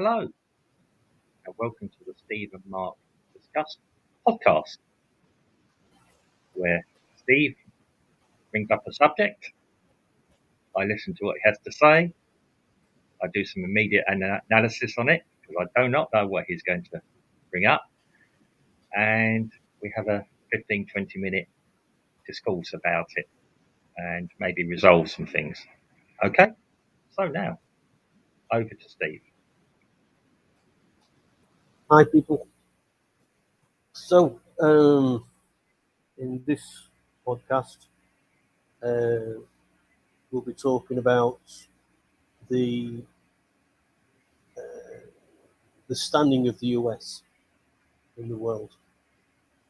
Hello, and welcome to the Steve and Mark Discuss podcast, where Steve brings up a subject, I listen to what he has to say, I do some immediate analysis on it, because I do not know what he's going to bring up, and we have a 15-20 minute discourse about it, and maybe resolve some things. Okay? So now, over to Steve. Hi, people. So, in this podcast, we'll be talking about the the standing of the US in the world.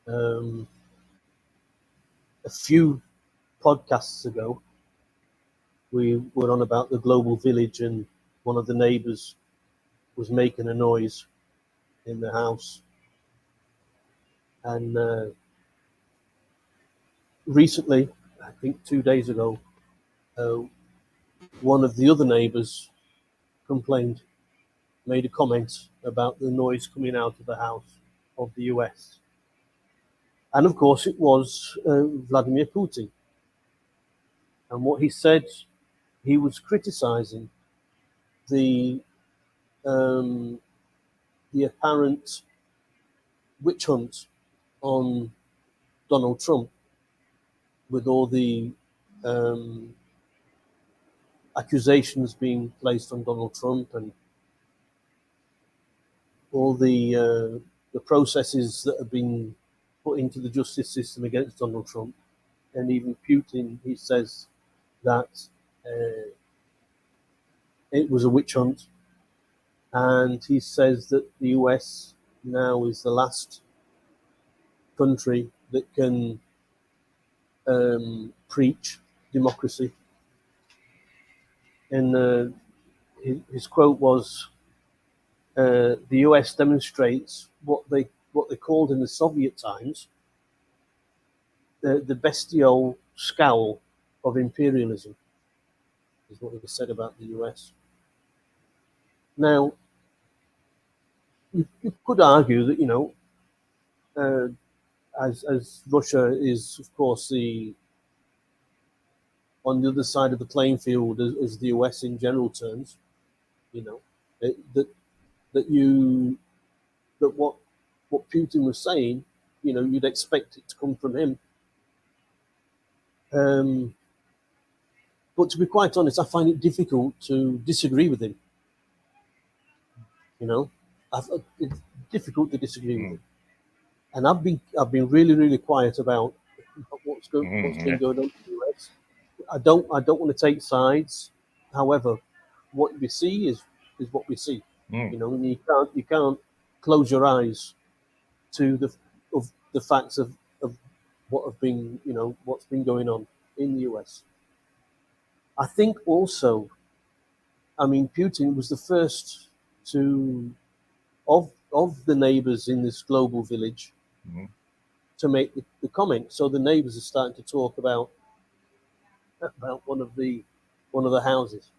A few podcasts ago, we were on about the global village, and one of the neighbors was making a noise in the house. And recently, I think 2 days ago, one of the other neighbors complained, made a comment about the noise coming out of the house of the US. And of course, it was Vladimir Putin. And what he said, he was criticizing the apparent witch hunt on Donald Trump, with all the accusations being placed on Donald Trump, and all the processes that have been put into the justice system against Donald Trump. And even Putin, he says that it was a witch hunt, and he says that the US now is the last country that can preach democracy. And his quote was, "The US demonstrates what they called in the Soviet times the bestial scowl of imperialism," is what he said about the US. Now, you could argue that, as Russia is, of course, on the other side of the playing field as the US in general terms, that what Putin was saying, you'd expect it to come from him. But to be quite honest, I find it difficult to disagree with him. It's difficult to disagree with him. And I've been really, really quiet about what's been going on in the US. I don't want to take sides. However, what we see is what we see. And you can't close your eyes to the facts of what's been going on in the US. I think also, Putin was the first of the neighbors in this global village to make the comment. So the neighbors are starting to talk about one of the houses.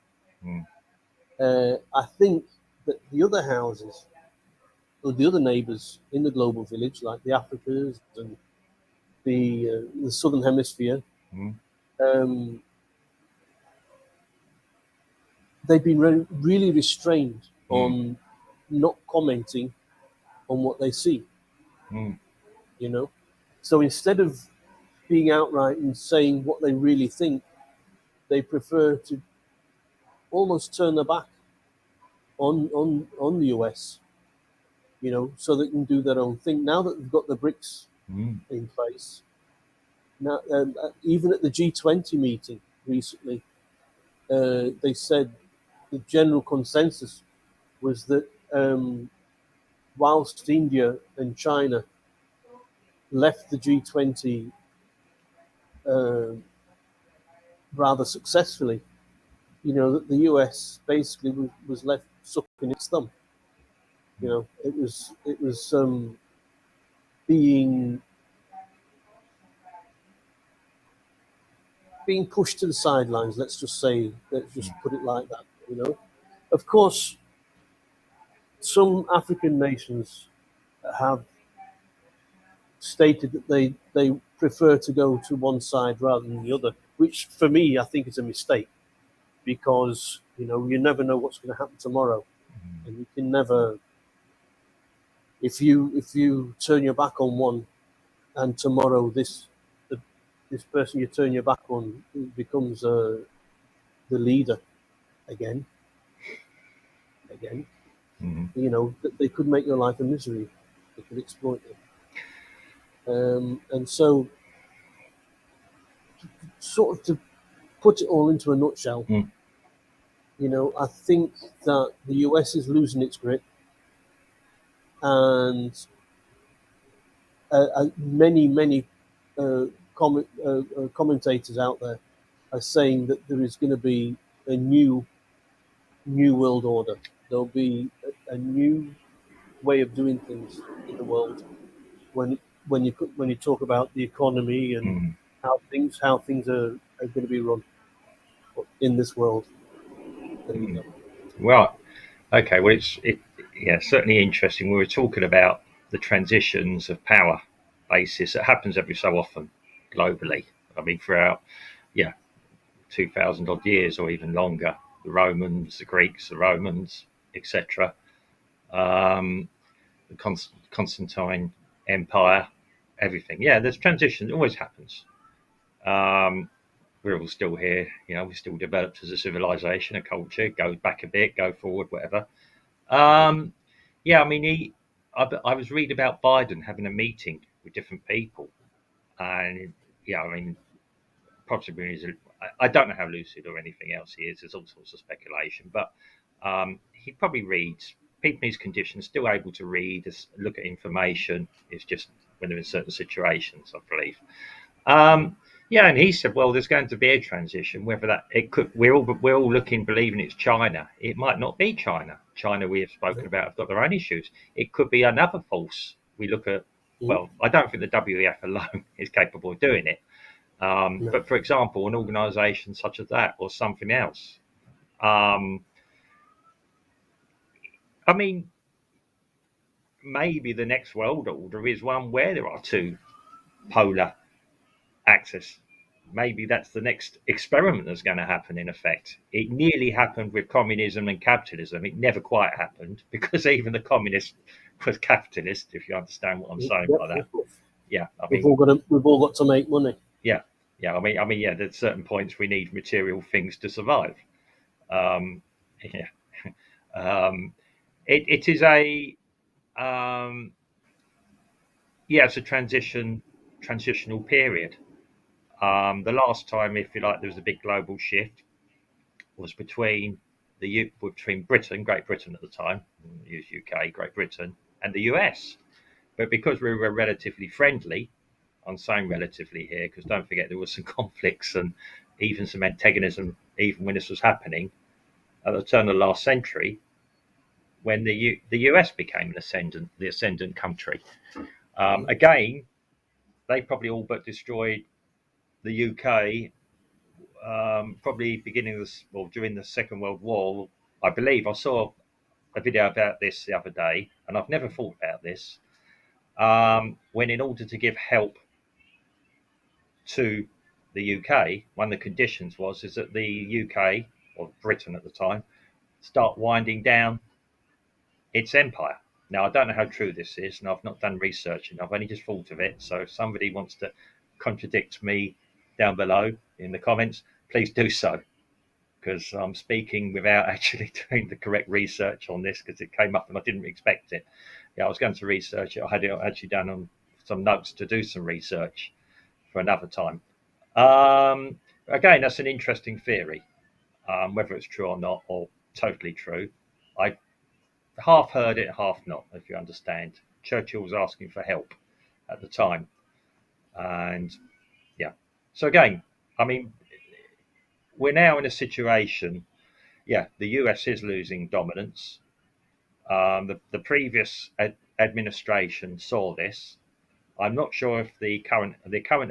I think that the other houses, or the other neighbors in the global village, like the Africans and the Southern Hemisphere, they've been really restrained on not commenting on what they see. So instead of being outright and saying what they really think, they prefer to almost turn their back on the US, so they can do their own thing. Now that they've got the BRICS in place, now even at the G20 meeting recently, they said the general consensus was that whilst India and China left the G20 rather successfully, that the US basically was left sucking its thumb. It was being pushed to the sidelines. Let's just put it like that. Of course, some African nations have stated that they prefer to go to one side rather than the other, which for me I think is a mistake, because you never know what's going to happen tomorrow, and you can never. If you turn your back on one, and tomorrow this person you turn your back on becomes the leader again, they could make your life a misery. They could exploit it. And so, sort of to put it all into a nutshell, I think that the US is losing its grip, and many commentators out there are saying that there is going to be a new world order. There'll be a new way of doing things in the world when you talk about the economy and how things are going to be run in this world. There you go. Well, okay. Well, certainly interesting. We were talking about the transitions of power basis that happens every so often globally. I mean, throughout 2,000 odd years or even longer, the Romans, the Greeks, the Romans, etc. The Constantine Empire, everything. Yeah, there's transition. It always happens. We're all still here. We're still developed as a civilization, a culture. Go back a bit, go forward, whatever. I mean, I was reading about Biden having a meeting with different people, and I mean, possibly I don't know how lucid or anything else he is. There's all sorts of speculation, but he probably reads. People in his condition still able to read, look at information. It's just when they're in certain situations, I believe. And he said, well, there's going to be a transition. Whether that it could, we're all believing it's China. It might not be China. China, we have spoken about, have got their own issues. It could be another force. We look at. Well, I don't think the WEF alone is capable of doing it. No. But for example, an organisation such as that or something else. I mean, maybe the next world order is one where there are two polar axes. Maybe that's the next experiment that's going to happen, in effect. It nearly happened with communism and capitalism. It never quite happened because even the communist was capitalist, if you understand what I'm saying by that. Yeah, I mean, we've all got to make money. Yeah. I mean, there's certain points we need material things to survive. It is a it's a transitional period. The last time, if you like, there was a big global shift was between Great Britain at the time, use UK, Great Britain, and the US. But because we were relatively friendly, I'm saying relatively here because don't forget there was some conflicts and even some antagonism even when this was happening at the turn of the last century, when the US became the ascendant country. Again, they probably all but destroyed the UK. Probably during the Second World War. I believe I saw a video about this the other day, and I've never thought about this. When in order to give help to the UK, one of the conditions is that the UK, or Britain at the time, start winding down its empire. Now, I don't know how true this is, and I've not done research, and I've only just thought of it. So if somebody wants to contradict me down below in the comments, please do so, because I'm speaking without actually doing the correct research on this, because it came up and I didn't expect it. I was going to research it. I had it actually done on some notes to do some research for another time. Again, that's an interesting theory. Whether it's true or not, or totally true, I half heard it, half not, if you understand. Churchill was asking for help at the time. And so again, I mean, we're now in a situation, the US is losing dominance. The previous administration saw this. I'm not sure if the current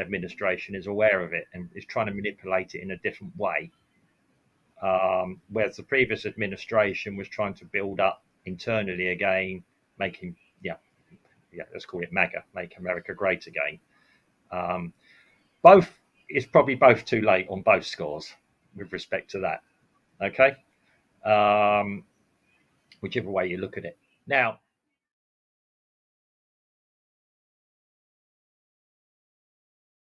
administration is aware of it and is trying to manipulate it in a different way. Whereas the previous administration was trying to build up internally again, making let's call it MAGA, Make America Great Again. Both it's probably both too late on both scores with respect to that. Okay, whichever way you look at it. Now,